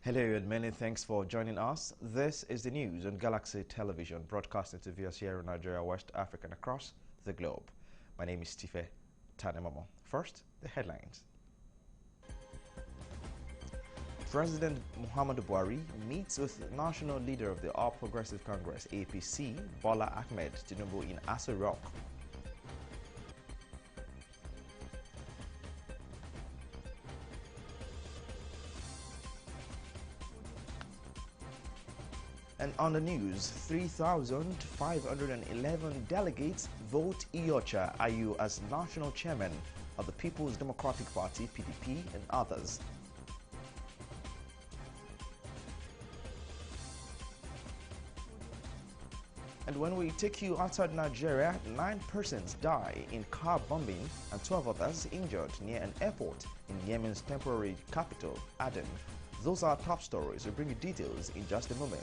Hello and many thanks for joining us. This is the news on Galaxy Television, broadcasting to viewers here in Nigeria, West Africa and across the globe. My name is Tife Tanemamo. First, the headlines. President Muhammadu Buhari meets with the national leader of the All Progressive Congress, APC, Bola Ahmed Tinubu in Aso Rock. And on the news, 3,511 delegates vote Iyorchia Ayu as national chairman of the People's Democratic Party, PDP, and others. And when we take you outside Nigeria, 9 persons die in car bombing and 12 others injured near an airport in Yemen's temporary capital, Aden. Those are top stories. We'll bring you details in just a moment.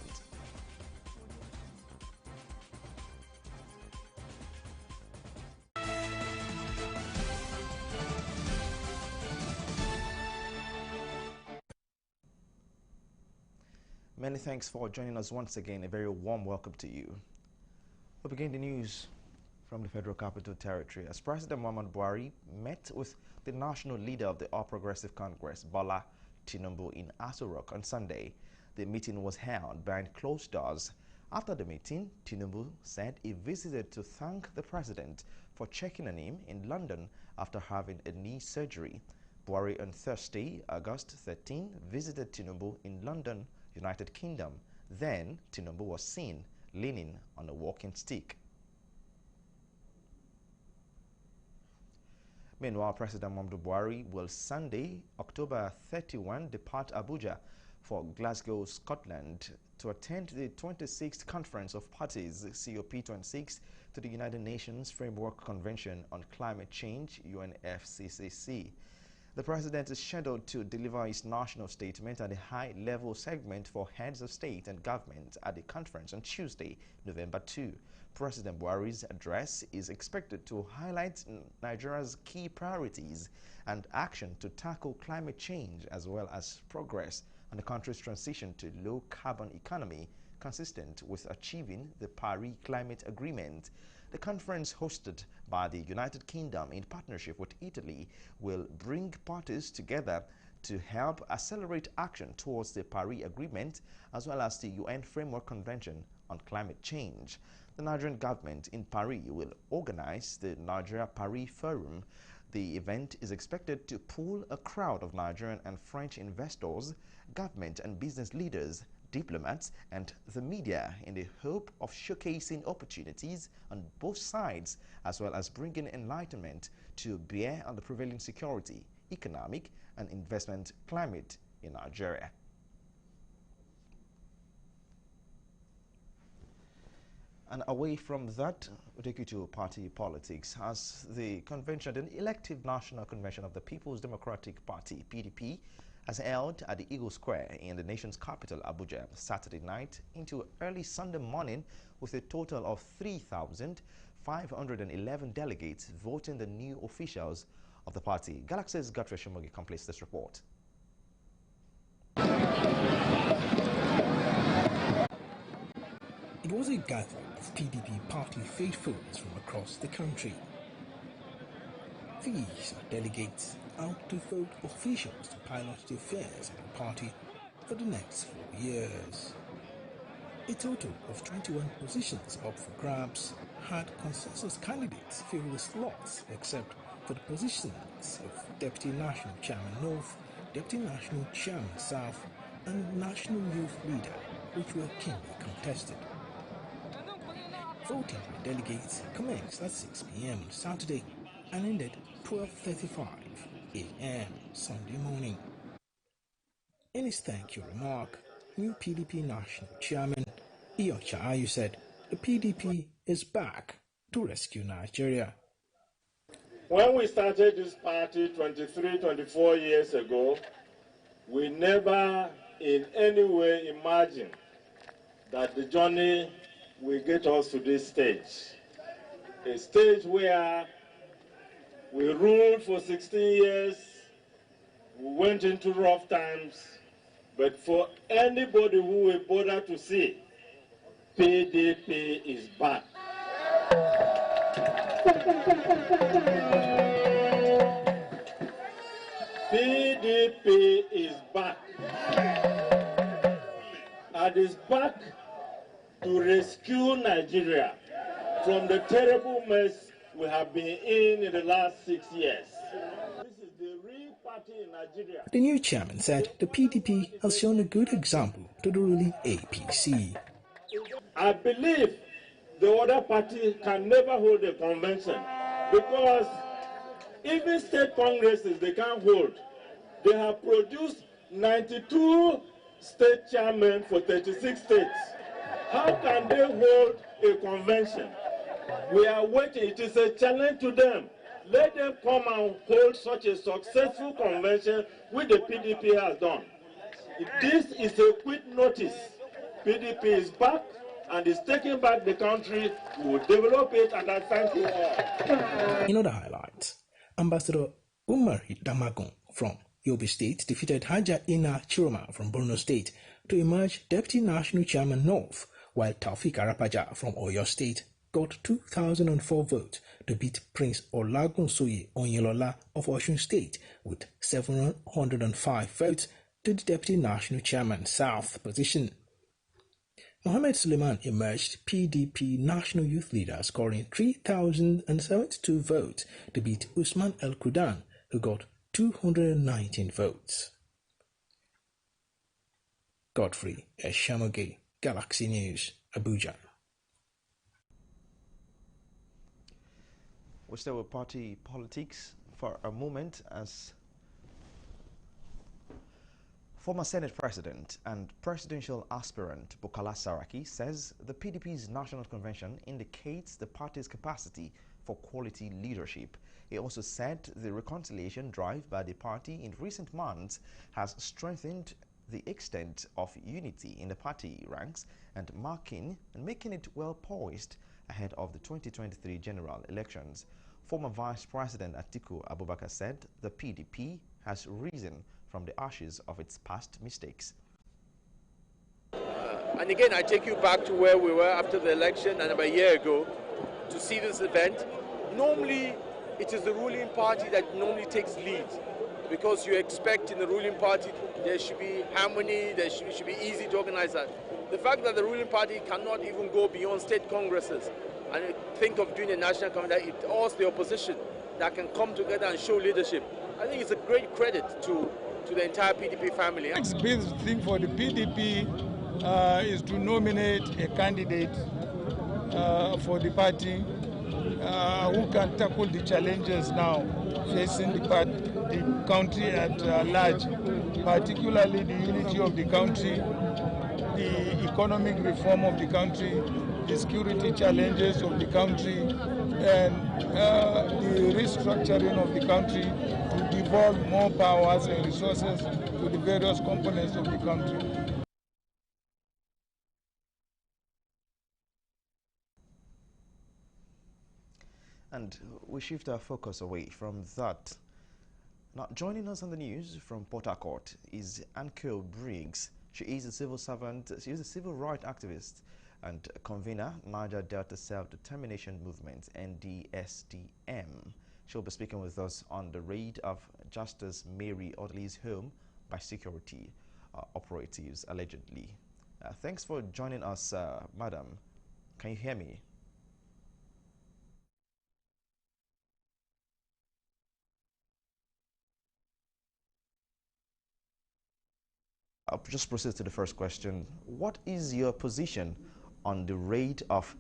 Many thanks for joining us once again. A very warm welcome to you. We begin the news from the Federal Capital Territory as President Muhammadu Buhari met with the national leader of the All Progressive Congress, Bola Tinubu, in Aso Rock on Sunday. The meeting was held behind closed doors. After the meeting, Tinubu said he visited to thank the president for checking on him in London after having a knee surgery. Buhari on Thursday, August 13, visited Tinubu in London, United Kingdom. Then Tinubu was seen leaning on a walking stick. Meanwhile, President Muhammadu Buhari will Sunday, October 31, depart Abuja for Glasgow, Scotland, to attend the 26th Conference of Parties, COP26, to the United Nations Framework Convention on Climate Change, UNFCCC. The president is scheduled to deliver his national statement at the high-level segment for heads of state and government at the conference on Tuesday, November 2. President Buhari's address is expected to highlight Nigeria's key priorities and action to tackle climate change, as well as progress on the country's transition to low-carbon economy consistent with achieving the Paris Climate Agreement. The conference, hosted by the United Kingdom in partnership with Italy, will bring parties together to help accelerate action towards the Paris Agreement as well as the UN Framework Convention on Climate Change. The Nigerian government in Paris will organize the Nigeria Paris Forum. The event is expected to pull a crowd of Nigerian and French investors, government and business leaders, diplomats and the media in the hope of showcasing opportunities on both sides, as well as bringing enlightenment to bear on the prevailing security, economic and investment climate in Nigeria. And away from that, we'll take you to party politics as the convention, the elective national convention of the People's Democratic Party, PDP, has held at the Eagle Square in the nation's capital, Abuja, Saturday night into early Sunday morning, with a total of 3,511 delegates voting the new officials of the party. Galaxy's Guthrie Shumogi completes this report. It was a gathering of PDP party faithfuls from across the country. These are delegates out to vote officials to pilot the affairs of the party for the next 4 years. A total of 21 positions up for grabs had consensus candidates fill the slots except for the positions of Deputy National Chairman North, Deputy National Chairman South, and National Youth Leader, which were keenly contested. Voting by delegates commenced at 6 p.m. on Saturday and ended 12:35 a.m. Sunday morning. In his thank you remark, new PDP National Chairman Iyorchia Ayu said the PDP is back to rescue Nigeria. When we started this party 24 years ago, we never in any way imagined that the journey will get us to this stage. A stage where we ruled for 16 years, we went into rough times, But for anybody who will bother to see, PDP is back. PDP is back. And is back to rescue Nigeria from the terrible mess we have been in the last 6 years. This is the real party in Nigeria. The new chairman said the PDP has shown a good example to the ruling APC. I believe the other party can never hold a convention because even state congresses they can't hold. They have produced 92 state chairmen for 36 states. How can they hold a convention? We are waiting. It is a challenge to them. Let them come and hold such a successful convention which the PDP has done. This is a quick notice. PDP is back and is taking back the country. We will develop it, and I thank you all. In other highlights, Ambassador Umar Damagun from Yobe State defeated Haja Ina Chiroma from Borno State to emerge Deputy National Chairman North, while Taufik Arapaja from Oyo State got 2,004 votes to beat Prince Olagunsoye Onyelola of Osun State with 705 votes to the Deputy National Chairman South position. Mohammed Suleiman emerged PDP National Youth Leader, scoring 3,072 votes to beat Usman El Kudan, who got 219 votes. Godfrey Eshamoge, Galaxy News, Abuja. We stay with party politics for a moment as former Senate President and presidential aspirant Bukola Saraki says the PDP's National Convention indicates the party's capacity for quality leadership. He also said the reconciliation drive by the party in recent months has strengthened the extent of unity in the party ranks and making it well poised ahead of the 2023 general elections. Former Vice President Atiku Abubakar said the PDP has risen from the ashes of its past mistakes. And again, I take you back to where we were after the election and about a year ago to see this event. Normally, it is the ruling party that normally takes lead because you expect in the ruling party there should be harmony, there should be easy to organize that. The fact that the ruling party cannot even go beyond state congresses and think of doing a national convention, it asks the opposition that can come together and show leadership. I think it's a great credit to the entire PDP family. The next big thing for the PDP is to nominate a candidate for the party who can tackle the challenges now facing the country at large, particularly the unity of the country, the economic reform of the country, the security challenges of the country, and the restructuring of the country to devolve more powers and resources to the various components of the country. And we shift our focus away from that. Now, joining us on the news from Port Harcourt is Anko Briggs. She is a civil servant, she is a civil rights activist and convener, Niger Delta Self-Determination Movement, NDSDM. She'll be speaking with us on the raid of Justice Mary Audley's home by security operatives, allegedly. Thanks for joining us, madam. Can you hear me? I'll just proceed to the first question. What is your position on the raid of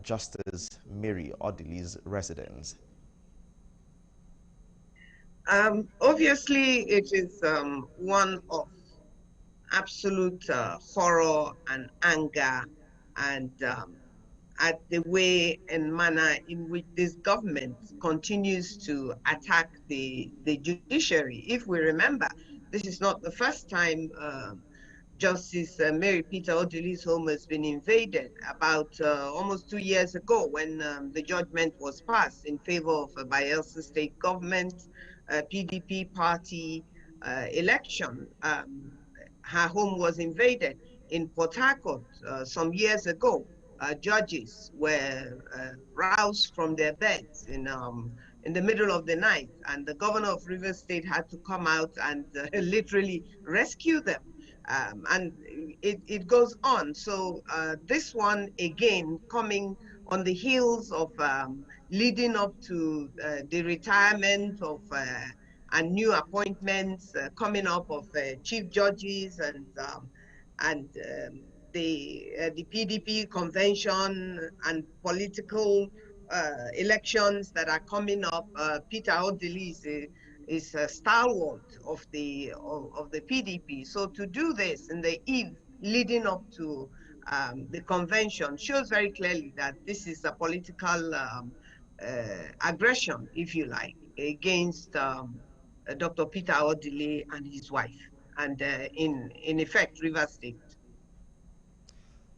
Justice Mary Audley's residence? Obviously, it is one of absolute horror and anger and at the way and manner in which this government continues to attack the judiciary. If we remember, this is not the first time Justice Mary Peter Audley's home has been invaded. About almost 2 years ago, when the judgment was passed in favor of a Bayelsa state government, PDP party election, her home was invaded in Port Harcourt some years ago. Judges were roused from their beds in the middle of the night, and the governor of Rivers State had to come out and literally rescue them. And it goes on. So this one, again, coming on the heels of leading up to the retirement of and new appointments coming up of chief judges and the PDP convention and political elections that are coming up. Peter Odili is a stalwart of the PDP. So to do this in the eve leading up to the convention shows very clearly that this is a political aggression, if you like, against Dr. Peter Odili and his wife, and in effect, Rivers State.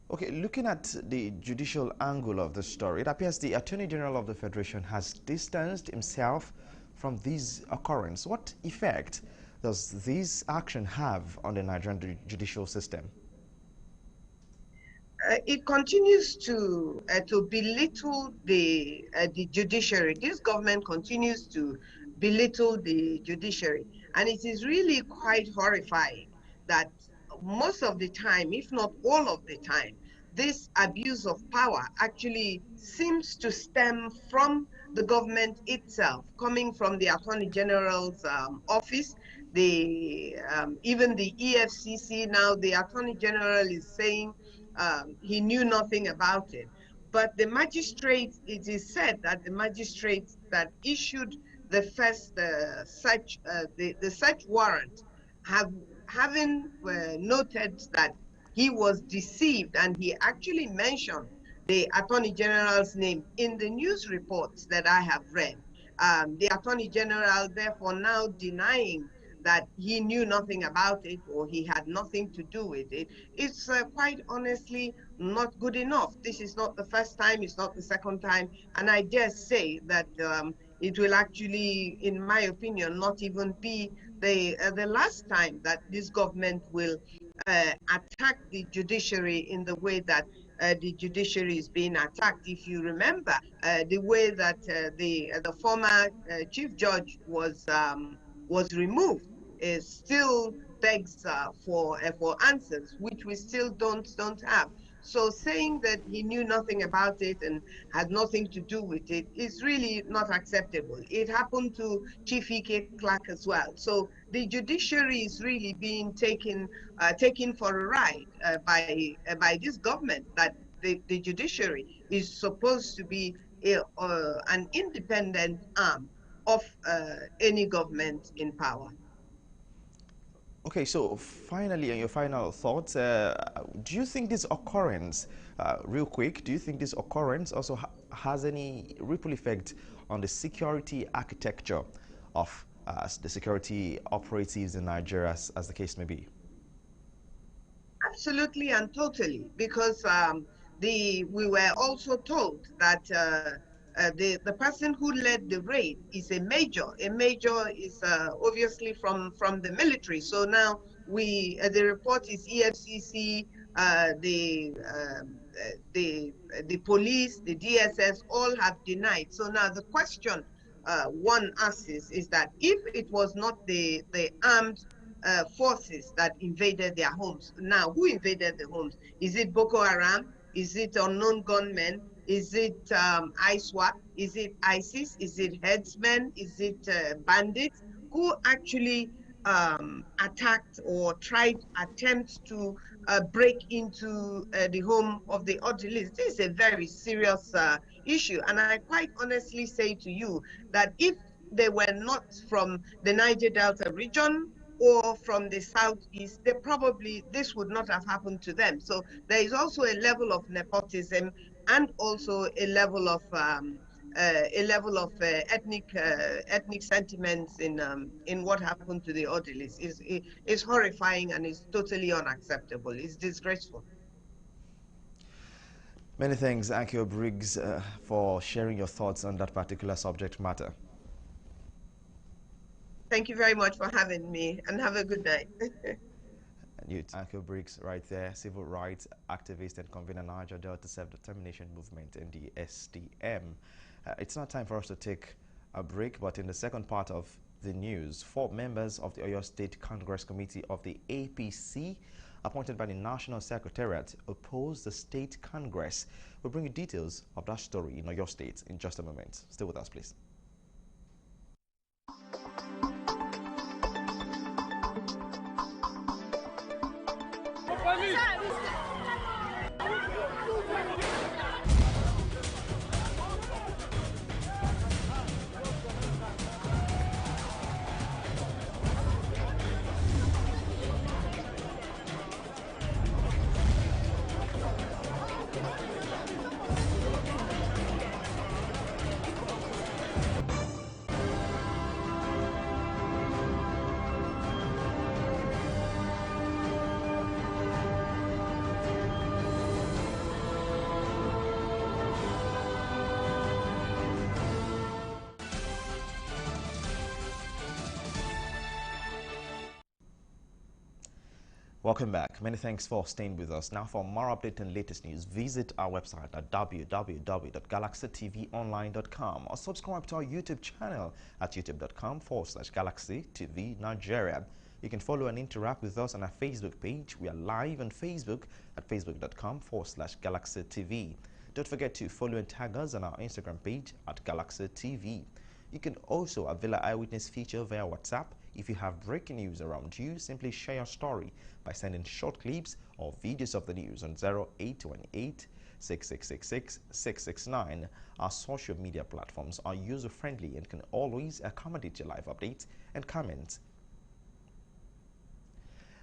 Okay, looking at the judicial angle of the story, it appears the Attorney General of the Federation has distanced himself from this occurrence. What effect does this action have on the Nigerian judicial system? It continues to belittle the judiciary. This government continues to belittle the judiciary, and it is really quite horrifying that most of the time, if not all of the time, this abuse of power actually seems to stem from the government itself, coming from the Attorney General's office. Even the EFCC now, the Attorney General is saying he knew nothing about it. But the magistrate, it is said that the magistrate that issued the first the search warrant, having noted that he was deceived, and he actually mentioned the Attorney General's name in the news reports that I have read. The Attorney General therefore now denying that he knew nothing about it or he had nothing to do with it. It's quite honestly not good enough. This is not the first time, it's not the second time, and I dare say that it will actually, in my opinion, not even be the last time that this government will attack the judiciary in the way that the judiciary is being attacked. If you remember, the way that the former chief judge was removed still begs for answers, which we still don't have. So saying that he knew nothing about it and had nothing to do with it is really not acceptable. It happened to Chief Ike Clark as well. So the judiciary is really being taken for a ride by this government, that the judiciary is supposed to be an independent arm of any government in power. Okay, so finally, on your final thoughts, do you think this occurrence, real quick, do you think this occurrence also has any ripple effect on the security architecture of the security operatives in Nigeria, as the case may be? Absolutely and totally, because we were also told that the person who led the raid is a major. A major is obviously from the military. So now the report is EFCC, the police, the DSS, all have denied. So now the question one asks is that if it was not the armed forces that invaded their homes, now who invaded the homes? Is it Boko Haram? Is it unknown gunmen? Is it ISWAP? Is it ISIS? Is it headsmen? Is it bandits? Who actually attacked or attempt to break into the home of the Odilis? This is a very serious issue. And I quite honestly say to you that if they were not from the Niger Delta region or from the southeast, this would not have happened to them. So there is also a level of nepotism and also a level of ethnic sentiments in what happened to the Odilis. Is horrifying and is totally unacceptable. It's disgraceful. Many thanks, Akio Briggs, for sharing your thoughts on that particular subject matter. Thank you very much for having me, and have a good night. Youth. Anchor Briggs right there, civil rights activist and convener Niger Delta Self-Determination Movement in the SDM. It's not time for us to take a break, but in the second part of the news, 4 members of the Oyo State Congress Committee of the APC appointed by the National Secretariat opposed the State Congress. We'll bring you details of that story in Oyo State in just a moment. Stay with us, please. Welcome back. Many thanks for staying with us. Now, for more update and latest news, visit our website at www.galaxytvonline.com or subscribe to our YouTube channel at youtube.com/GalaxyTV Nigeria. You can follow and interact with us on our Facebook page. We are live on Facebook at facebook.com/GalaxyTV. Don't forget to follow and tag us on our Instagram page at GalaxyTV. You can also avail our eyewitness feature via WhatsApp. If you have breaking news around you, simply share your story by sending short clips or videos of the news on 0818-6666-669. Our social media platforms are user-friendly and can always accommodate your live updates and comments.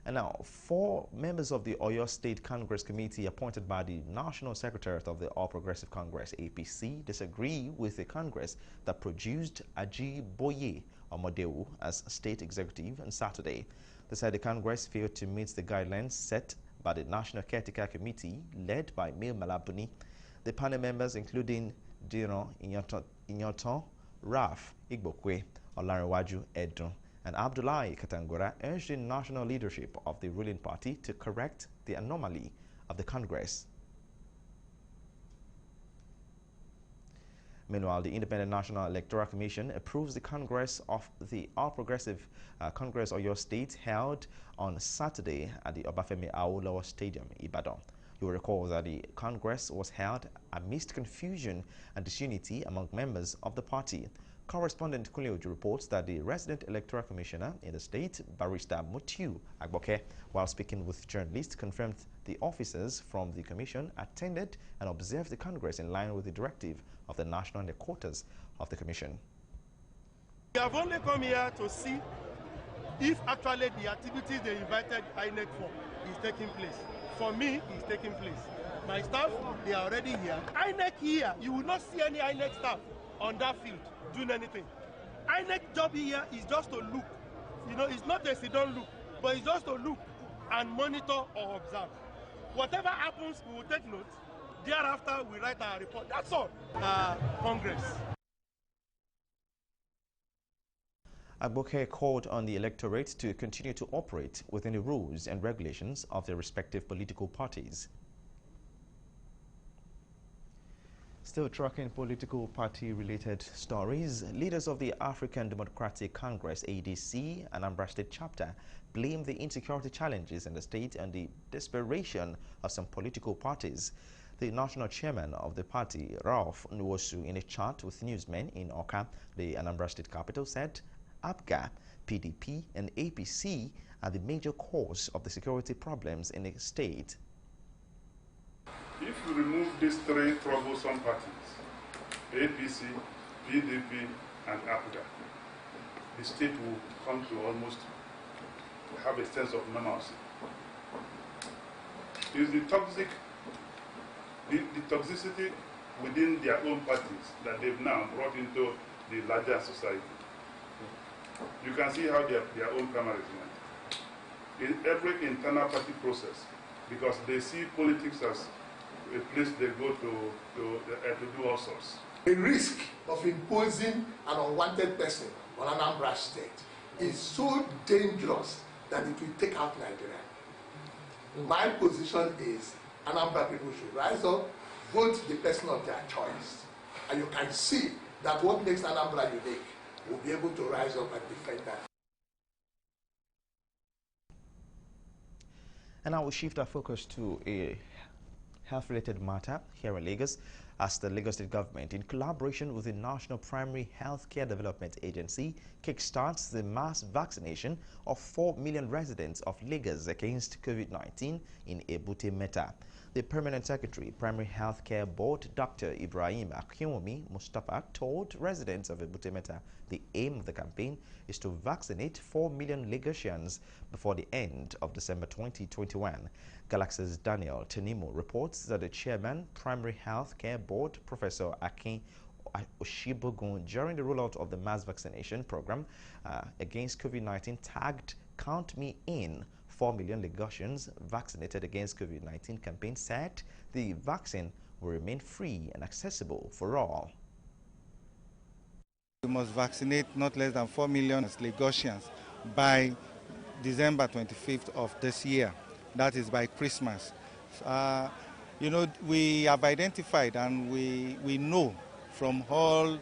And now, 4 members of the Oyo State Congress Committee appointed by the National Secretariat of the All Progressive Congress, APC, disagree with the Congress that produced Ajiboye Omodewu as state executive on Saturday. They said the Congress failed to meet the guidelines set by the National Caretaker Committee led by Mil Malabuni. The panel members, including Dino Inyoton, Raf Igbokwe, Olarinwaju Edun, and Abdullahi Katangura, urged the national leadership of the ruling party to correct the anomaly of the Congress. Meanwhile, the Independent National Electoral Commission approves the Congress of the All Progressive Congress Oyo State held on Saturday at the Obafemi Awolowo Stadium, Ibadan. You will recall that the Congress was held amidst confusion and disunity among members of the party. Correspondent Kunle Ojo reports that the resident electoral commissioner in the state, Barrister Mutiu Agboke, while speaking with journalists, confirmed the officers from the commission attended and observed the Congress in line with the directive of the national headquarters of the commission. We have only come here to see if actually the activities they invited INEC for is taking place. For me, it's taking place. My staff, they are already here. INEC here, you will not see any INEC staff on that field doing anything. INEC job here is just to look. You know, it's not a sit-down look, but it's just to look and monitor or observe. Whatever happens, we will take note. Thereafter, we write our report. That's all. Congress. Agboke called on the electorate to continue to operate within the rules and regulations of their respective political parties. Still tracking political party-related stories, leaders of the African Democratic Congress, ADC, Anambra State chapter, blame the insecurity challenges in the state and the desperation of some political parties. The national chairman of the party, Ralph Nwosu, in a chat with newsmen in Oka, the Anambra State capital, said APGA, PDP, and APC are the major cause of the security problems in the state. If you remove these 3 troublesome parties, APC, PDP, and APGA, the state will come to almost have a sense of normalcy. It's the toxicity within their own parties that they've now brought into the larger society. You can see how their own primaries went. In every internal party process, because they see politics as a place they go to do all sorts. The risk of imposing an unwanted person on Anambra State is so dangerous that it will take out Nigeria. My position is Anambra people should rise up, vote the person of their choice, and you can see that what makes Anambra unique will be able to rise up and defend that. And now we shift our focus to a health-related matter here in Lagos, as the Lagos State government, in collaboration with the National Primary Healthcare Development Agency, kickstarts the mass vaccination of 4 million residents of Lagos against COVID-19 in Ebute Metta. The Permanent Secretary, Primary Healthcare Board, Dr. Ibrahim Akinwumi Mustafa, told residents of Ebute Metta the aim of the campaign is to vaccinate 4 million Lagosians before the end of December 2021. Galaxy's Daniel Tenimo reports that the chairman, Primary Healthcare Board, Professor Akin Oshibogun, during the rollout of the mass vaccination program against COVID-19, tagged "Count Me In." 4 million Lagosians vaccinated against COVID-19 campaign said the vaccine will remain free and accessible for all. We must vaccinate not less than 4 million Lagosians by December 25th of this year. That is by Christmas. You know, we have identified and we know from all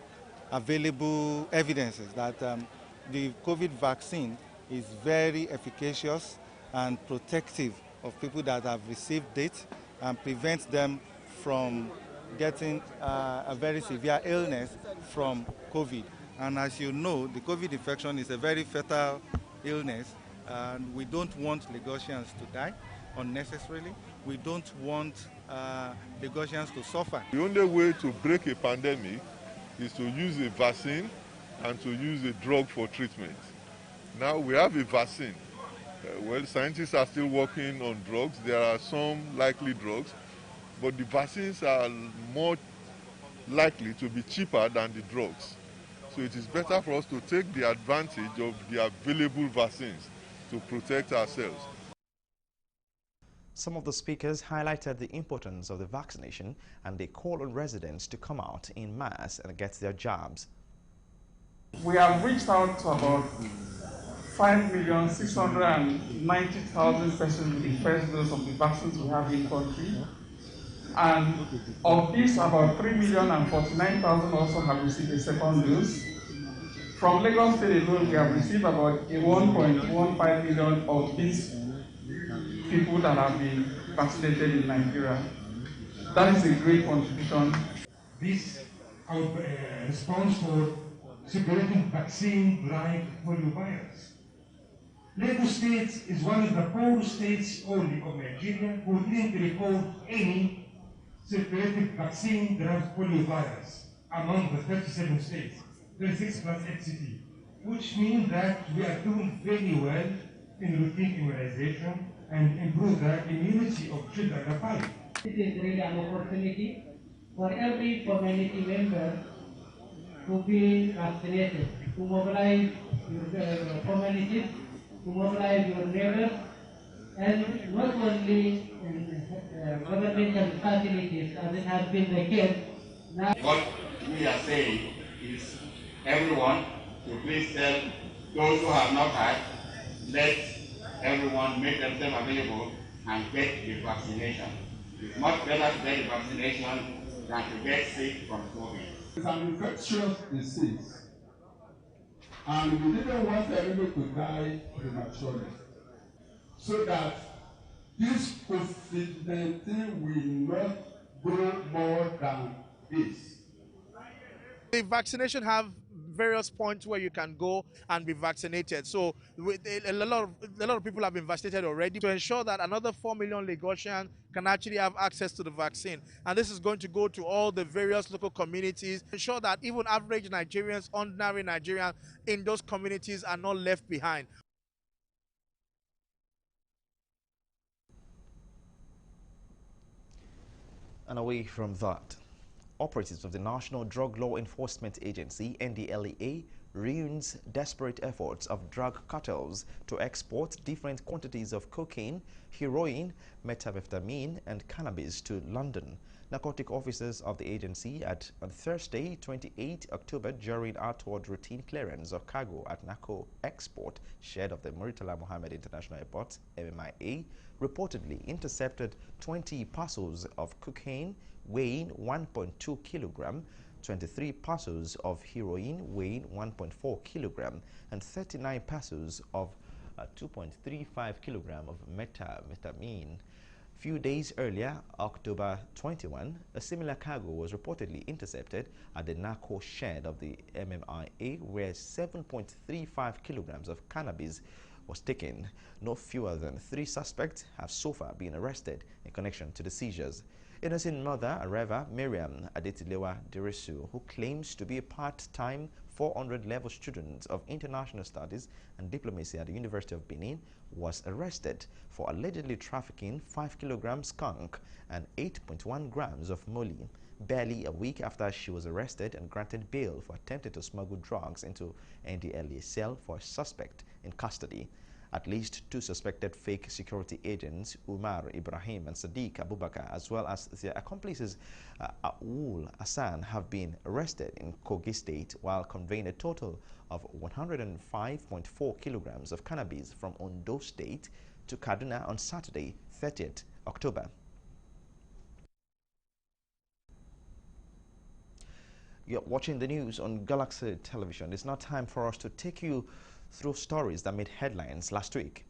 available evidences that the COVID vaccine is very efficacious and protective of people that have received it and prevents them from getting a very severe illness from COVID. And as you know, the COVID infection is a very fatal illness, and we don't want Lagosians to die unnecessarily. We don't want Lagosians to suffer. The only way to break a pandemic is to use a vaccine and to use a drug for treatment. Now we have a vaccine. Well, scientists are still working on drugs. There are some likely drugs, but the vaccines are more likely to be cheaper than the drugs. So it is better for us to take the advantage of the available vaccines to protect ourselves. Some of the speakers highlighted the importance of the vaccination, and they called on residents to come out in mass and get their jabs. We have reached out to about 5,690,000 persons with the first dose of the vaccines we have in the country. And of these, about 3,049,000 also have received a second dose. From Lagos State alone, we have received about 1.15 million of these people that have been vaccinated in Nigeria. That is a great contribution. This response for circulating vaccine like poliovirus. Lagos State is one of the 4 states only of Nigeria who didn't report any circulating vaccine derived poliovirus among the 37 states, 36 plus FCT, which means that we are doing very well in routine immunization and improve the immunity of children and families. It is really an opportunity for every community member to be vaccinated, to mobilize your communities, to mobilize your neighbors, and not only in governmental facilities as it has been the case. Now, what we are saying is everyone to please tell those who have not had, let everyone make themselves available and get the vaccination. It's much better to get the vaccination than to get sick from COVID. It's an infectious disease, and we didn't want anybody to die prematurely, so that this COVID-19 will not grow more than this. The vaccination have various points where you can go and be vaccinated. So a lot of people have been vaccinated already to ensure that another 4 million Lagosians can actually have access to the vaccine. And this is going to go to all the various local communities, ensure that even average Nigerians, ordinary Nigerians in those communities are not left behind. And away from that, operatives of the National Drug Law Enforcement Agency, NDLEA, ruins desperate efforts of drug cartels to export different quantities of cocaine, heroin, methamphetamine, and cannabis to London. Narcotic officers of the agency on Thursday, 28 October, during outward routine clearance of cargo at Narco Export, shed of the Murtala Mohammed International Airport, MMIA, reportedly intercepted 20 parcels of cocaine weighing 1.2 kilogram, 23 parcels of heroin weighing 1.4 kilogram, and 39 parcels of 2.35 kilogram of methamphetamine. Few days earlier, October 21, a similar cargo was reportedly intercepted at the Narco shed of the MMIA, where 7.35 kilograms of cannabis was taken. No fewer than 3 suspects have so far been arrested in connection to the seizures. Innocent mother, Areva Miriam Adetilewa Dirisu, who claims to be a part-time 400-level student of international studies and diplomacy at the University of Benin, was arrested for allegedly trafficking 5 kilograms skunk and 8.1 grams of molly, barely a week after she was arrested and granted bail for attempting to smuggle drugs into NDLEA cell for a suspect in custody. At least 2 suspected fake security agents, Umar Ibrahim and Sadiq Abubakar, as well as their accomplices Aoul Hassan, have been arrested in Kogi State while conveying a total of 105.4 kilograms of cannabis from Ondo State to Kaduna on Saturday, 30th October. You're watching the news on Galaxy Television. It's now time for us to take you through stories that made headlines last week.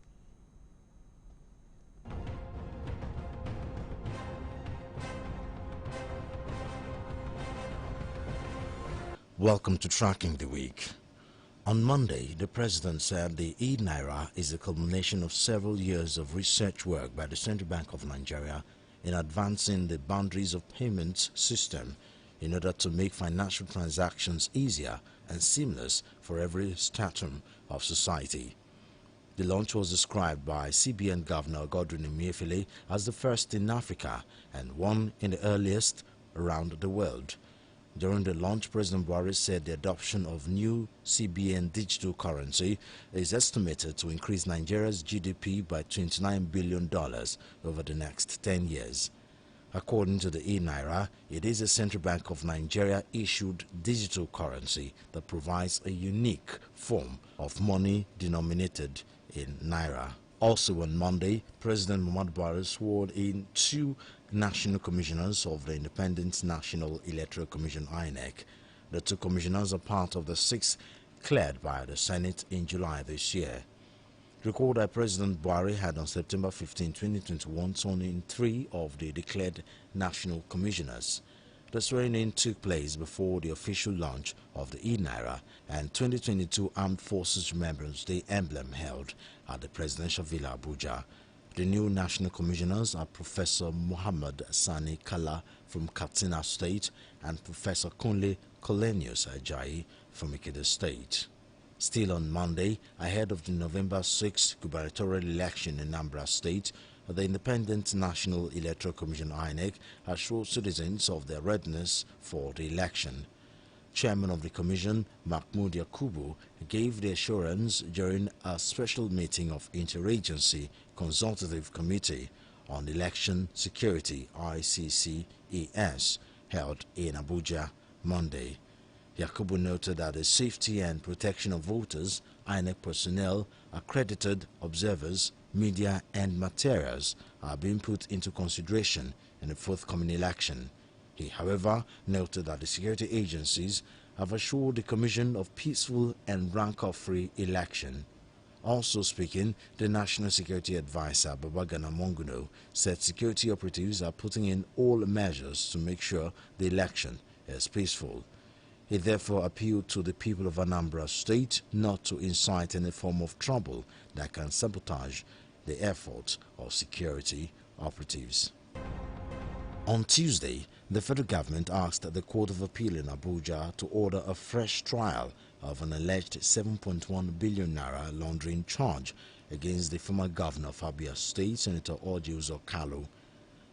Welcome to Tracking the Week. On Monday, the President said the e-Naira is a culmination of several years of research work by the Central Bank of Nigeria in advancing the boundaries of payments system in order to make financial transactions easier and seamless for every stratum of society. The launch was described by CBN Governor Godwin Emefiele as the first in Africa and one in the earliest around the world. During the launch, President Buhari said the adoption of new CBN digital currency is estimated to increase Nigeria's GDP by $29 billion over the next 10 years. According to the e-Naira, it is a Central Bank of Nigeria issued digital currency that provides a unique form of money denominated in Naira. Also on Monday, President Muhammadu Buhari swore in 2 national commissioners of the Independent National Electoral Commission (INEC). The 2 commissioners are part of the 6 cleared by the Senate in July this year. Recall that President Buhari had on September 15, 2021 sworn in 3 of the declared national commissioners. The swearing-in took place before the official launch of the e-Naira and 2022 Armed Forces Remembrance Day emblem held at the Presidential Villa Abuja. The new national commissioners are Professor Muhammad Sani Kala from Katsina State and Professor Kunle Kolenius Ajayi from Ikeda State. Still on Monday, ahead of the November 6 gubernatorial election in Anambra State, the Independent National Electoral Commission (INEC) assured citizens of their readiness for the election. Chairman of the Commission, Mahmoud Yakubu, gave the assurance during a special meeting of Interagency Consultative Committee on Election Security (ICCES) held in Abuja Monday. Yakubu noted that the safety and protection of voters, INEC personnel, accredited observers, media and materials are being put into consideration in the forthcoming election. He, however, noted that the security agencies have assured the Commission of peaceful and rancor-free election. Also speaking, the National Security Advisor, Babagana Monguno, said security operatives are putting in all measures to make sure the election is peaceful. He therefore appealed to the people of Anambra State not to incite any form of trouble that can sabotage the efforts of security operatives. On Tuesday, the federal government asked the Court of Appeal in Abuja to order a fresh trial of an alleged 7.1 billion naira laundering charge against the former governor of Abia State, Senator Orji Uzor Kalu.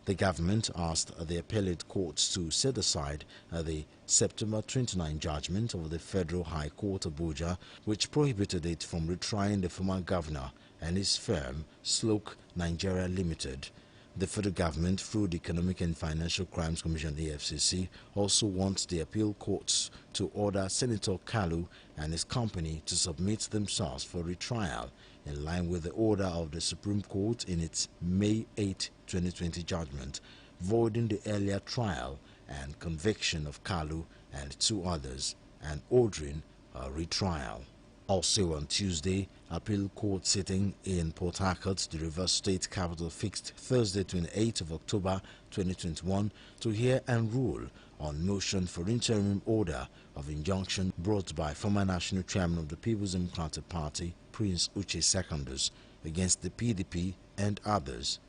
The government asked the appellate courts to set aside the September 29 judgment of the Federal High Court Abuja, which prohibited it from retrying the former governor and his firm, Sloke Nigeria Limited. The federal government, through the Economic and Financial Crimes Commission (EFCC), also wants the appeal courts to order Senator Kalu and his company to submit themselves for retrial, in line with the order of the Supreme Court in its May 8, 2020 judgment, voiding the earlier trial and conviction of Kalu and 2 others, and ordering a retrial. Also on Tuesday, appeal court sitting in Port Harcourt, the Rivers State capital, fixed Thursday 28 of October 2021 to hear and rule on motion for interim order of injunction brought by former national chairman of the People's Democratic Party, Prince Uche Secondus, against the PDP and others.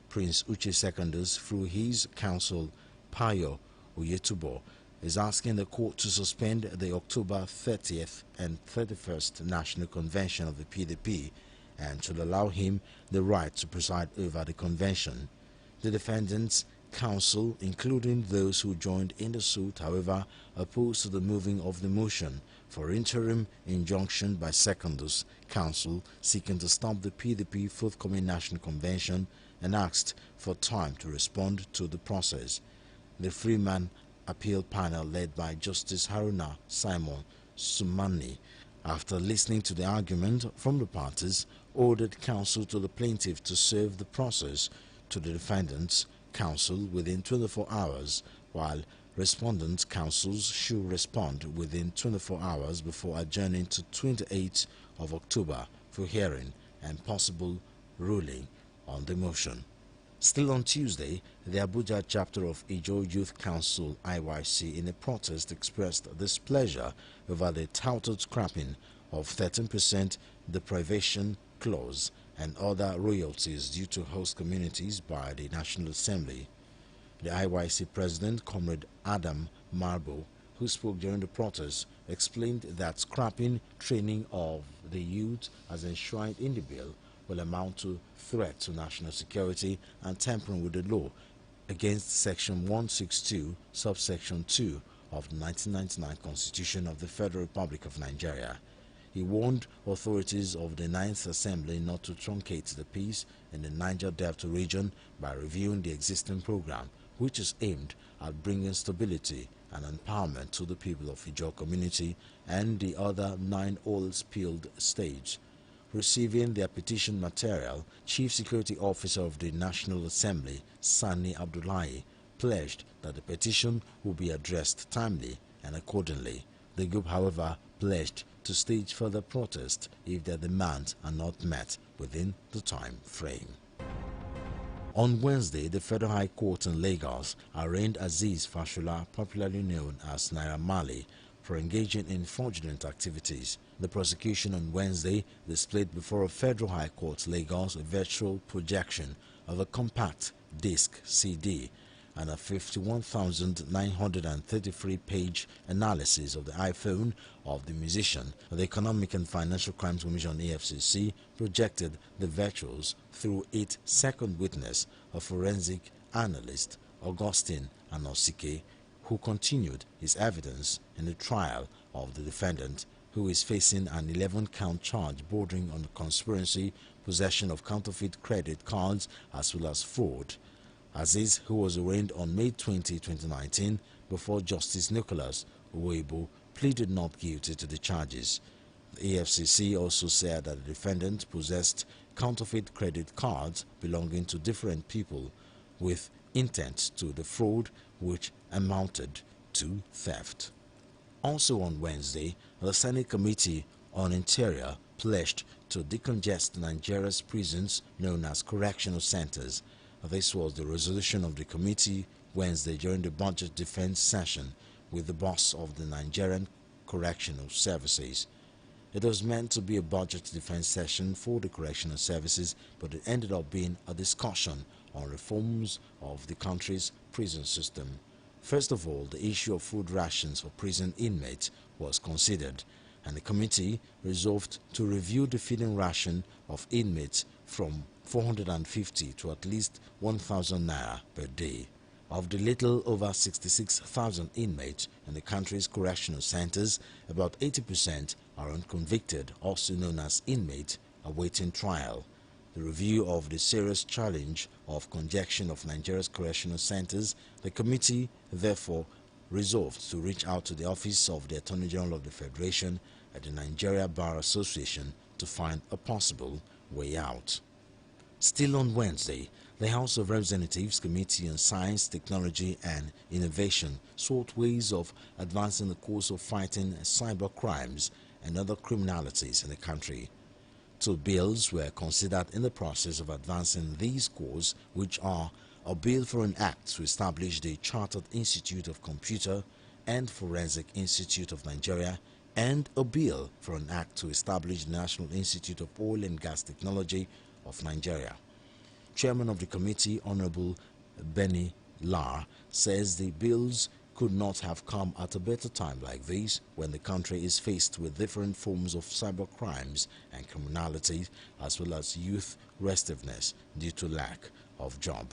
Prince Uche Secondus, through his counsel Payo Oyetubo, is asking the court to suspend the October 30th and 31st National Convention of the PDP and to allow him the right to preside over the convention. The defendants' counsel, including those who joined in the suit, however, opposed to the moving of the motion for interim injunction by Secondus' counsel seeking to stop the PDP forthcoming National Convention, and asked for time to respond to the process. The three-man appeal panel, led by Justice Haruna Simon Sumani, after listening to the argument from the parties, ordered counsel to the plaintiff to serve the process to the defendants' counsel within 24 hours, while respondents' counsels should respond within 24 hours before adjourning to 28th of October for hearing and possible ruling on the motion. Still on Tuesday, the Abuja chapter of Ijo Youth Council (IYC) in a protest expressed displeasure over the touted scrapping of 13% deprivation clause and other royalties due to host communities by the National Assembly. The IYC president, Comrade Adam Marbo, who spoke during the protest, explained that scrapping training of the youth as enshrined in the bill will amount to threat to national security and tampering with the law against Section 162, subsection 2 of the 1999 Constitution of the Federal Republic of Nigeria. He warned authorities of the 9th Assembly not to truncate the peace in the Niger Delta region by reviewing the existing program, which is aimed at bringing stability and empowerment to the people of Ijaw community and the other 9 oil-spilled states. Receiving their petition material, Chief Security Officer of the National Assembly, Sani Abdullahi, pledged that the petition will be addressed timely and accordingly. The group, however, pledged to stage further protest if their demands are not met within the time frame. On Wednesday, the Federal High Court in Lagos arraigned Azeez Fashola, popularly known as Naira Marley, for engaging in fraudulent activities. The prosecution on Wednesday displayed before a Federal High Court Lagos a virtual projection of a compact disc CD and a 51,933-page analysis of the iPhone of the musician. The Economic and Financial Crimes Commission (EFCC) projected the virtuals through its second witness, a forensic analyst, Augustine Anosike, who continued his evidence in the trial of the defendant, who is facing an 11-count charge bordering on conspiracy, possession of counterfeit credit cards, as well as fraud. Azeez, who was arraigned on May 20, 2019, before Justice Nicholas Uwebo, pleaded not guilty to the charges. The EFCC also said that the defendant possessed counterfeit credit cards belonging to different people with intent to defraud, which amounted to theft. Also on Wednesday, the Senate Committee on Interior pledged to decongest Nigeria's prisons known as correctional centers. This was the resolution of the committee Wednesday during the budget defense session with the boss of the Nigerian Correctional Services. It was meant to be a budget defense session for the correctional services, but it ended up being a discussion on reforms of the country's prison system. First of all, the issue of food rations for prison inmates was considered, and the committee resolved to review the feeding ration of inmates from 450 to at least 1,000 naira per day. Of the little over 66,000 inmates in the country's correctional centers, about 80% are unconvicted, also known as inmates awaiting trial. The review of the serious challenge of congestion of Nigeria's correctional centers, the committee therefore resolved to reach out to the office of the Attorney General of the Federation at the Nigeria Bar Association to find a possible way out. Still on Wednesday, the House of Representatives Committee on Science, Technology and Innovation sought ways of advancing the course of fighting cyber crimes and other criminalities in the country. 2 bills were considered in the process of advancing these causes, which are a bill for an act to establish the Chartered Institute of Computer and Forensic Institute of Nigeria and a bill for an act to establish the National Institute of Oil and Gas Technology of Nigeria. Chairman of the committee, Honorable Benny Lar, says the bills could not have come at a better time like this when the country is faced with different forms of cyber crimes and criminality as well as youth restiveness due to lack of job.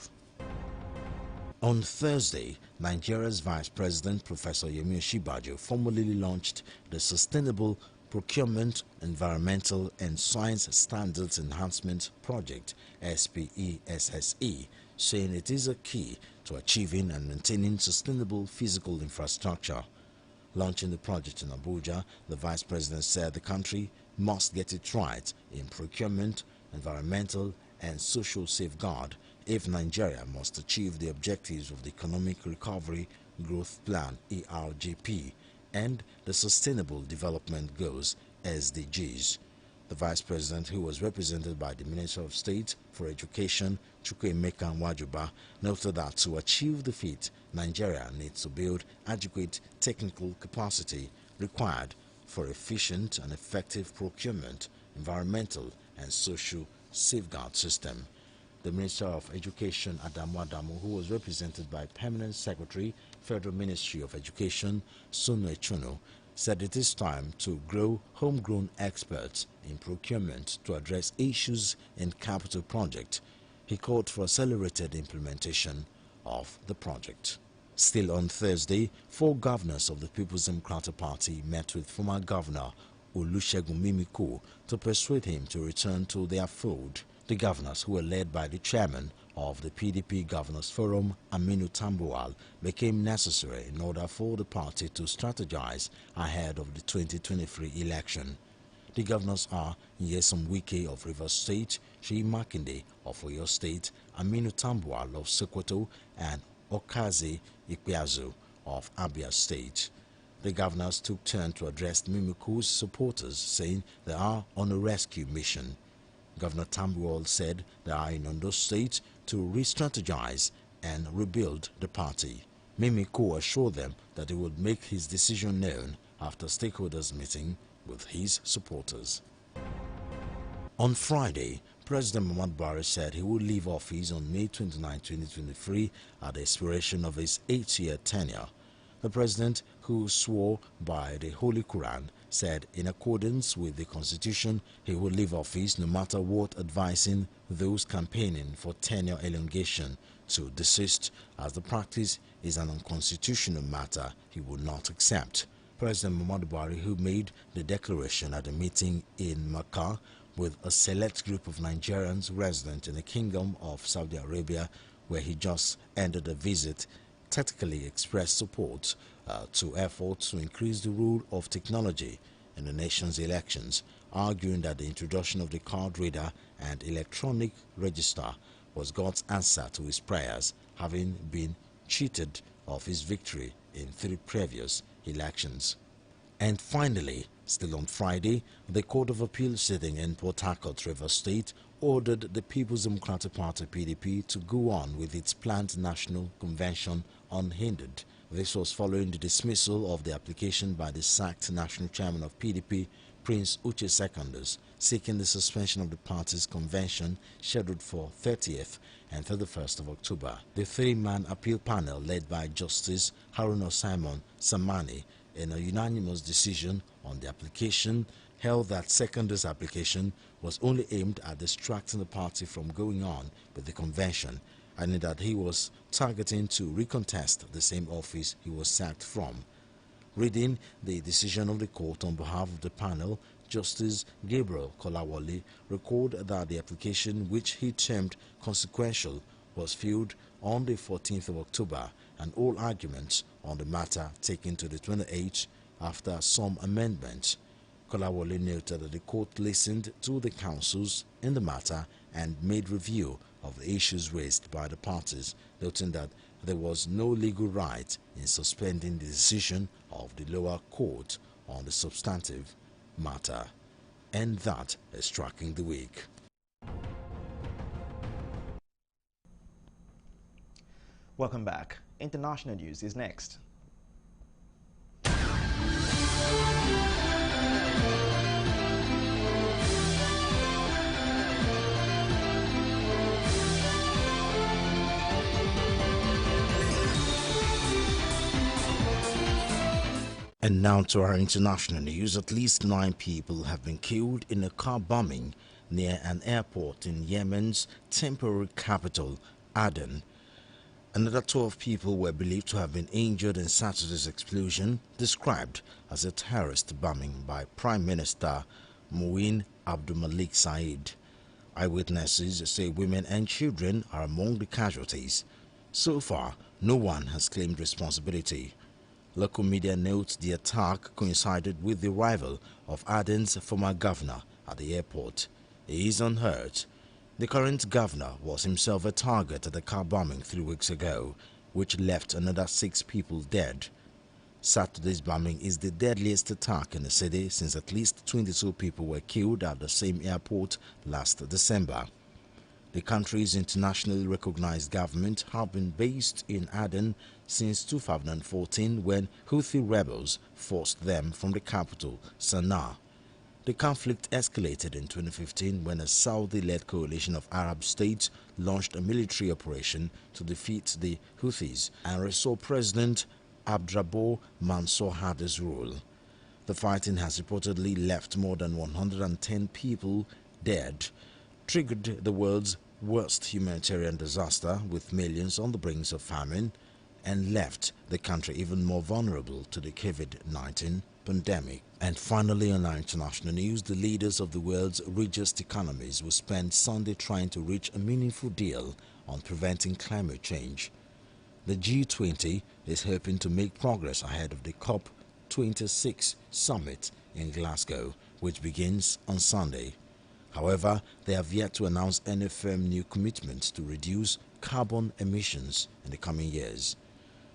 On Thursday, Nigeria's Vice President Professor Yemi Osinbajo formally launched the Sustainable Procurement, Environmental and Science Standards Enhancement Project SPESSE, saying it is a key to achieving and maintaining sustainable physical infrastructure. Launching the project in Abuja, the Vice President said the country must get it right in procurement, environmental and social safeguard if Nigeria must achieve the objectives of the Economic Recovery Growth Plan ERGP and the Sustainable Development Goals SDGs. The Vice President, who was represented by the Minister of State for Education, Chukwuemeka Nwajuba, noted that to achieve the feat, Nigeria needs to build adequate technical capacity required for efficient and effective procurement, environmental and social safeguard system. The Minister of Education, Adamu Adamu, who was represented by Permanent Secretary, Federal Ministry of Education, Sunu Echuno, said it is time to grow homegrown experts in procurement to address issues in capital project. He called for accelerated implementation of the project. Still on Thursday, 4 governors of the People's Democratic Party met with former Governor Olusegun Mimiko to persuade him to return to their fold. The governors, who were led by the chairman of the PDP Governors Forum, Aminu Tambuwal, became necessary in order for the party to strategize ahead of the 2023 election. The governors are Nyesom Wike of Rivers State, Seyi Makinde of Oyo State, Aminu Tambuwal of Sokoto, and Okaze Ikpeazu of Abia State. The governors took turn to address Mimiko's supporters, saying they are on a rescue mission. Governor Tambuwal said they are in Ondo State to re-strategize and rebuild the party. Mimiko assured them that he would make his decision known after stakeholders meeting with his supporters. On Friday, President Muhammadu Buhari said he would leave office on May 29, 2023 at the expiration of his 8-year tenure. The president, who swore by the Holy Quran, said in accordance with the constitution he would leave office no matter what, advising those campaigning for tenure elongation to desist, as the practice is an unconstitutional matter he would not accept. President Muhammadu Buhari, who made the declaration at a meeting in Makkah with a select group of Nigerians resident in the Kingdom of Saudi Arabia, where he just ended a visit, tactically expressed support to efforts to increase the role of technology in the nation's elections, arguing that the introduction of the card reader and electronic register was God's answer to his prayers, having been cheated of his victory in 3 previous elections. And finally, still on Friday, the Court of Appeal sitting in Port Harcourt, Rivers State, ordered the People's Democratic Party PDP to go on with its planned national convention unhindered. This was following the dismissal of the application by the sacked national chairman of PDP, Prince Uche Secondus, seeking the suspension of the party's convention scheduled for 30th and 31st of October. The 3-man appeal panel, led by Justice Haruna Simon Samani, in a unanimous decision on the application, held that Seconder's application was only aimed at distracting the party from going on with the convention, and that he was targeting to recontest the same office he was sacked from. Reading the decision of the court on behalf of the panel, Justice Gabriel Kolawole recorded that the application, which he termed consequential, was filed on the 14th of October, and all arguments on the matter taken to the 28th after some amendments. Kolawole noted that the court listened to the counsels in the matter and made review of the issues raised by the parties, noting that there was no legal right in suspending the decision of the lower court on the substantive matter. And that is Tracking the Week. Welcome back. International news is next. And now to our international news. At least 9 people have been killed in a car bombing near an airport in Yemen's temporary capital, Aden. Another 12 people were believed to have been injured in Saturday's explosion, described as a terrorist bombing by Prime Minister Muin Abdulmalik Said. Eyewitnesses say women and children are among the casualties. So far, no one has claimed responsibility. Local media notes the attack coincided with the arrival of Aden's former governor at the airport. He is unhurt. The current governor was himself a target at the car bombing 3 weeks ago, which left another 6 people dead. Saturday's bombing is the deadliest attack in the city since at least 22 people were killed at the same airport last December. The country's internationally recognized government have been based in Aden since 2014 when Houthi rebels forced them from the capital, Sana'a. The conflict escalated in 2015 when a Saudi-led coalition of Arab states launched a military operation to defeat the Houthis and restore President Abdrabbuh Mansour Hadi's rule. The fighting has reportedly left more than 110 people dead, triggered the world's worst humanitarian disaster with millions on the brink of famine, and left the country even more vulnerable to the COVID-19 pandemic. And finally, on our international news, the leaders of the world's richest economies will spend Sunday trying to reach a meaningful deal on preventing climate change. The G20 is hoping to make progress ahead of the COP26 summit in Glasgow, which begins on Sunday. However, they have yet to announce any firm new commitments to reduce carbon emissions in the coming years.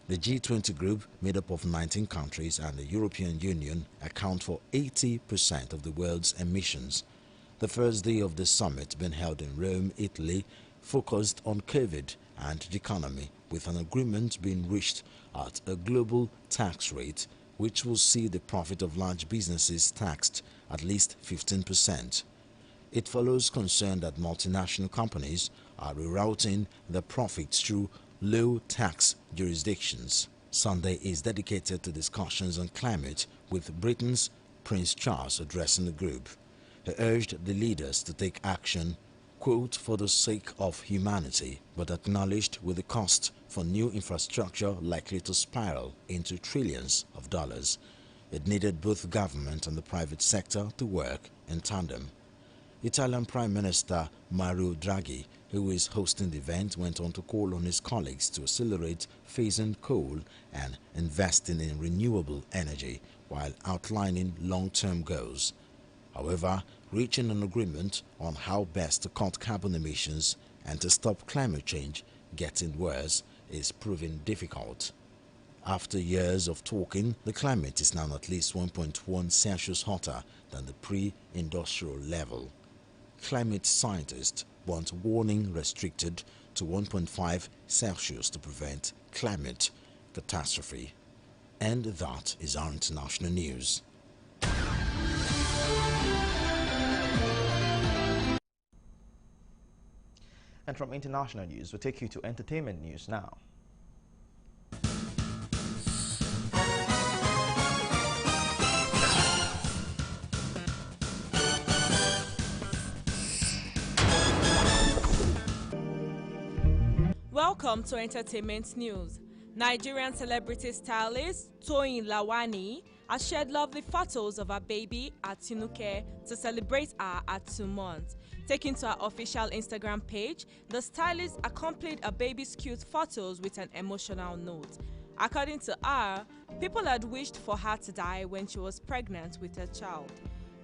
The G20 group, made up of 19 countries and the European Union, account for 80% of the world's emissions. The first day of the summit, being held in Rome, Italy, focused on COVID and the economy, with an agreement being reached at a global tax rate, which will see the profit of large businesses taxed at least 15%. It follows concern that multinational companies are rerouting their profits through low-tax jurisdictions. Sunday is dedicated to discussions on climate, with Britain's Prince Charles addressing the group. He urged the leaders to take action, quote, for the sake of humanity, but acknowledged with the cost for new infrastructure likely to spiral into trillions of dollars. It needed both government and the private sector to work in tandem. Italian Prime Minister Mario Draghi, who is hosting the event, went on to call on his colleagues to accelerate phasing coal and investing in renewable energy while outlining long-term goals. However, reaching an agreement on how best to cut carbon emissions and to stop climate change getting worse is proving difficult. After years of talking, the climate is now at least 1.1 Celsius hotter than the pre-industrial level. Climate scientists want warning restricted to 1.5 Celsius to prevent climate catastrophe. And that is our international news. And from international news, we'll take you to entertainment news now. Welcome to Entertainment News. Nigerian celebrity stylist Toyin Lawani has shared lovely photos of her baby Atinuke to celebrate her at 2 months. Taken to her official Instagram page, the stylist accompanied her baby's cute photos with an emotional note. According to her, people had wished for her to die when she was pregnant with her child.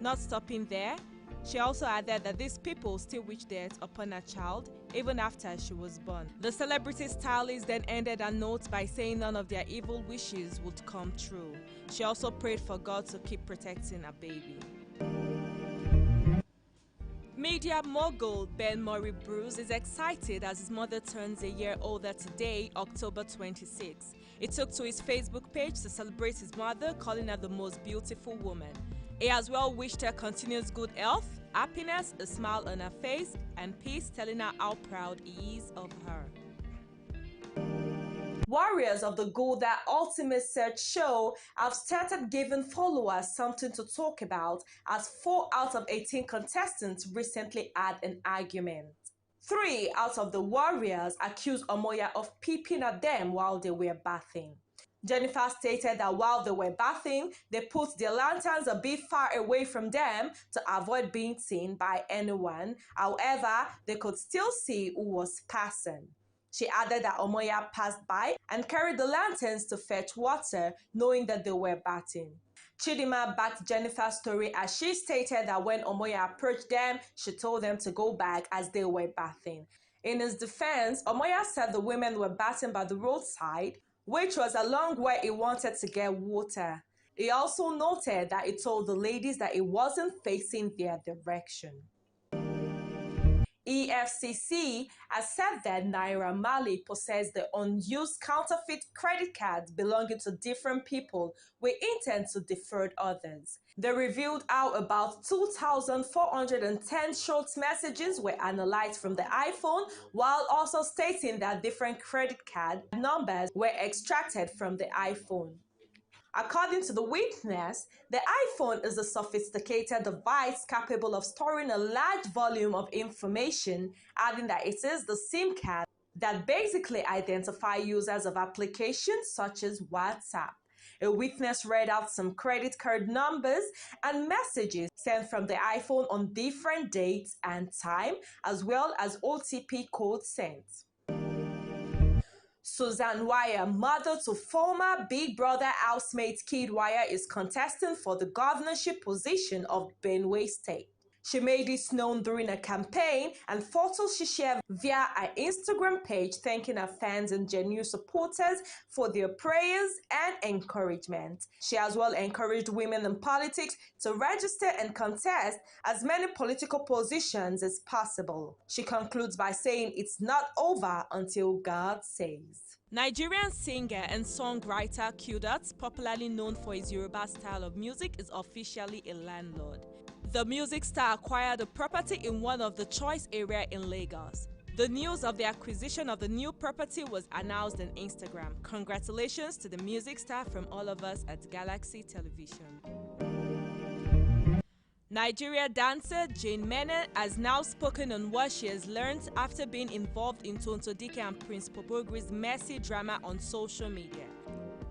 Not stopping there, she also added that these people still wish death upon her child even after she was born. The celebrity stylist then ended her note by saying none of their evil wishes would come true. She also prayed for God to keep protecting her baby. Media mogul Ben Murray Bruce is excited as his mother turns a year older today, October 26. He took to his Facebook page to celebrate his mother, calling her the most beautiful woman. He as well wished her continuous good health, happiness, a smile on her face, and peace, telling her how proud he is of her. Warriors of the Golda Ultimate Search show have started giving followers something to talk about, as 4 out of 18 contestants recently had an argument. 3 out of the warriors accused Omoya of peeping at them while they were bathing. Jennifer stated that while they were bathing, they put their lanterns a bit far away from them to avoid being seen by anyone. However, they could still see who was passing. She added that Omoya passed by and carried the lanterns to fetch water, knowing that they were bathing. Chidima backed Jennifer's story as she stated that when Omoya approached them, she told them to go back as they were bathing. In his defense, Omoya said the women were bathing by the roadside, which was along where he wanted to get water. He also noted that he told the ladies that he wasn't facing their direction. EFCC has said that Naira Marley possessed the unused counterfeit credit cards belonging to different people with intent to defraud others. They revealed how about 2,410 short messages were analyzed from the iPhone, while also stating that different credit card numbers were extracted from the iPhone. According to the witness, the iPhone is a sophisticated device capable of storing a large volume of information, adding that it is the SIM card that basically identify users of applications such as WhatsApp. A witness read out some credit card numbers and messages sent from the iPhone on different dates and time, as well as OTP codes sent. Susan Wire, mother to former Big Brother housemate Kid Wire, is contesting for the governorship position of Benue State. She made this known during a campaign, and photos she shared via her Instagram page thanking her fans and genuine supporters for their prayers and encouragement. She as well encouraged women in politics to register and contest as many political positions as possible. She concludes by saying it's not over until God says. Nigerian singer and songwriter Qdot, popularly known for his Yoruba style of music, is officially a landlord. The music star acquired a property in one of the choice areas in Lagos. The news of the acquisition of the new property was announced on Instagram. Congratulations to the music star from all of us at Galaxy Television. Nigeria dancer Jane Menon has now spoken on what she has learned after being involved in Tonto Dike and Prince Popogri's messy drama on social media.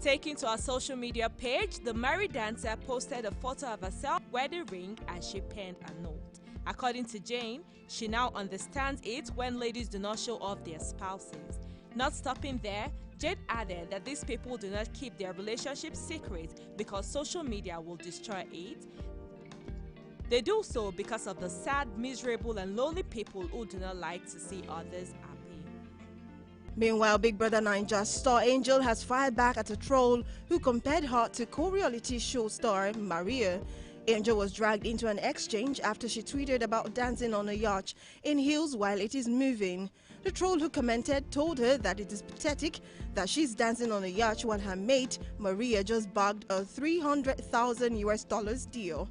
Taking to her social media page, the married dancer posted a photo of herself wedding ring as she penned a note. According to Jane, she now understands it when ladies do not show off their spouses. Not stopping there, Jane added that these people do not keep their relationship secret because social media will destroy it. They do so because of the sad, miserable, and lonely people who do not like to see others happy. Meanwhile, Big Brother Naija star Angel has fired back at a troll who compared her to co-reality show star Maria. Angel was dragged into an exchange after she tweeted about dancing on a yacht in heels while it is moving. The troll who commented told her that it is pathetic that she's dancing on a yacht while her mate Maria just bagged a $300,000 deal.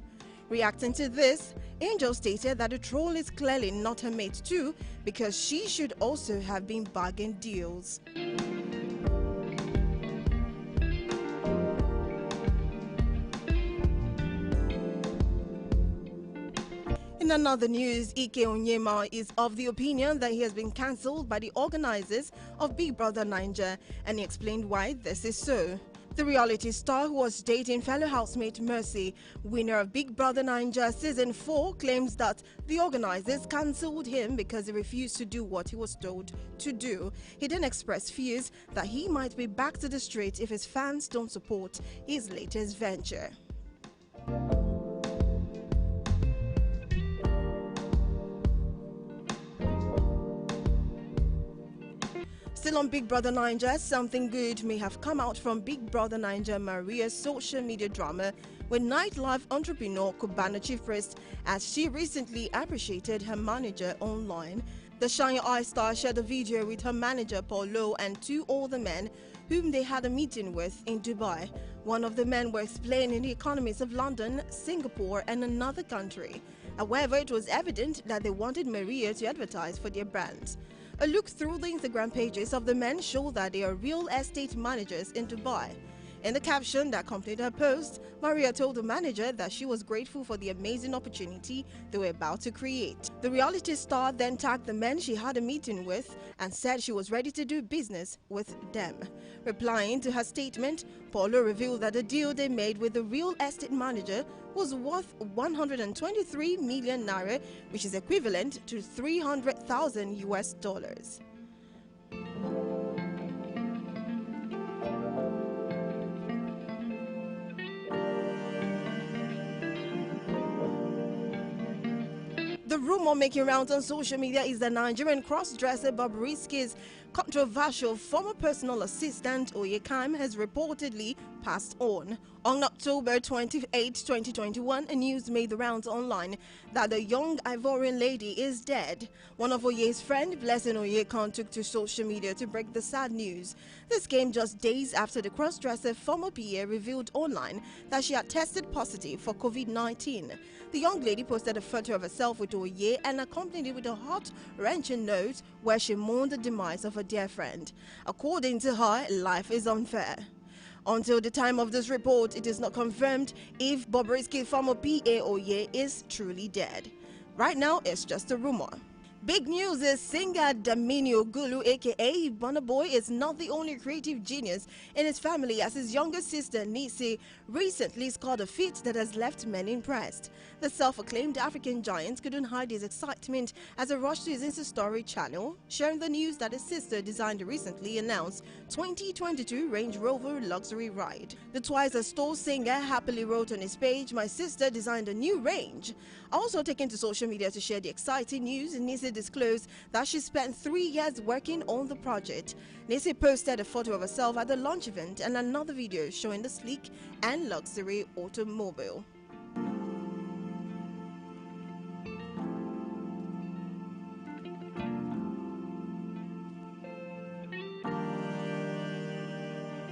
Reacting to this, Angel stated that the troll is clearly not her mate too, because she should also have been bagging deals. In another news, Ike Onyema is of the opinion that he has been cancelled by the organizers of Big Brother Naija, and he explained why this is so. The reality star, who was dating fellow housemate Mercy, winner of Big Brother Naija Season 4, claims that the organizers cancelled him because he refused to do what he was told to do. He then expressed fears that he might be back to the street if his fans don't support his latest venture. Still on Big Brother Naija, something good may have come out from Big Brother Naija Maria's social media drama with nightlife entrepreneur Cubana Chief Priest, as she recently appreciated her manager online. The Shine Your Eye star shared a video with her manager Paulo and two older men whom they had a meeting with in Dubai. One of the men were explaining the economies of London, Singapore and another country. However, it was evident that they wanted Maria to advertise for their brand. A look through the Instagram pages of the men showed that they are real estate managers in Dubai. In the caption that accompanied her post, Maria told the manager that she was grateful for the amazing opportunity they were about to create. The reality star then tagged the men she had a meeting with and said she was ready to do business with them. Replying to her statement, Paulo revealed that the deal they made with the real estate manager was worth 123 million naira, which is equivalent to $300,000 US. The rumor making rounds on social media is that Nigerian cross-dresser Bobrisky's controversial former personal assistant Oyekam has reportedly passed on. On October 28, 2021, a news made the rounds online that the young Ivorian lady is dead. One of Oye's friends, Blessing Oyekam, took to social media to break the sad news. This came just days after the cross-dresser former PA revealed online that she had tested positive for COVID-19. The young lady posted a photo of herself with Oye and accompanied it with a heart-wrenching note where she mourned the demise of her dear friend. According to her, life is unfair. Until the time of this report, it is not confirmed if Bobrisky's former PA Oye is truly dead. Right now, it's just a rumor. Big news is singer Daminio Gulu, aka Burna Boy, is not the only creative genius in his family, as his younger sister Nisi recently scored a feat that has left many impressed. The self-acclaimed African giant couldn't hide his excitement as he rushed to his Insta story channel, sharing the news that his sister designed a recently announced 2022 Range Rover luxury ride. The twice-as-tall singer happily wrote on his page, "My sister designed a new Range." Also taking to social media to share the exciting news, Nisi disclosed that she spent 3 years working on the project. Nisi posted a photo of herself at the launch event and another video showing the sleek and luxury automobile.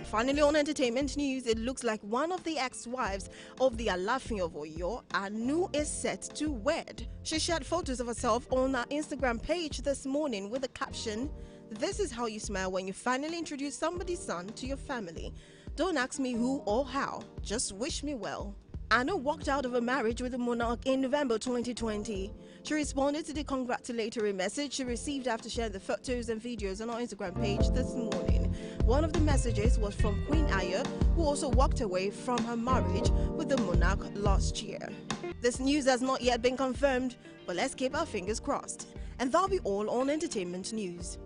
Finally, on entertainment news, it looks like one of the ex-wives of the Alaafin of Oyo, Anu, is set to wed. She shared photos of herself on her Instagram page this morning with the caption, "This is how you smile when you finally introduce somebody's son to your family. Don't ask me who or how, just wish me well." Anu walked out of a marriage with the monarch in November 2020. She responded to the congratulatory message she received after sharing the photos and videos on her Instagram page this morning. One of the messages was from Queen Aya, who also walked away from her marriage with the monarch last year. This news has not yet been confirmed, but let's keep our fingers crossed. And that'll be all on entertainment news.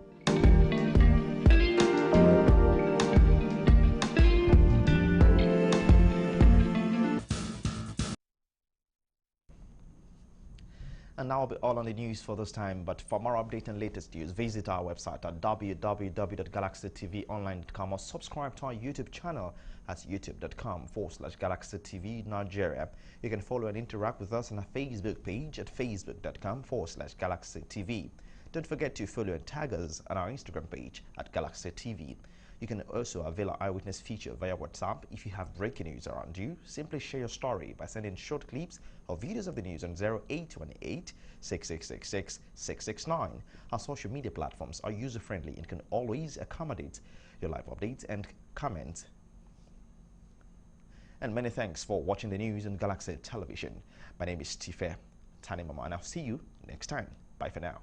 And now will be all on the news for this time, but for more update and latest news, visit our website at www.galaxytvonline.com or subscribe to our YouTube channel at youtube.com/GalaxyTV Nigeria. You can follow and interact with us on our Facebook page at facebook.com/GalaxyTV. Don't forget to follow and tag us on our Instagram page at GalaxyTV. You can also avail our eyewitness feature via WhatsApp. If you have breaking news around you, simply share your story by sending short clips or videos of the news on 0818-6666-669. Our social media platforms are user-friendly and can always accommodate your live updates and comments. And many thanks for watching the news on Galaxy Television. My name is Tife Tani Mama, and I'll see you next time. Bye for now.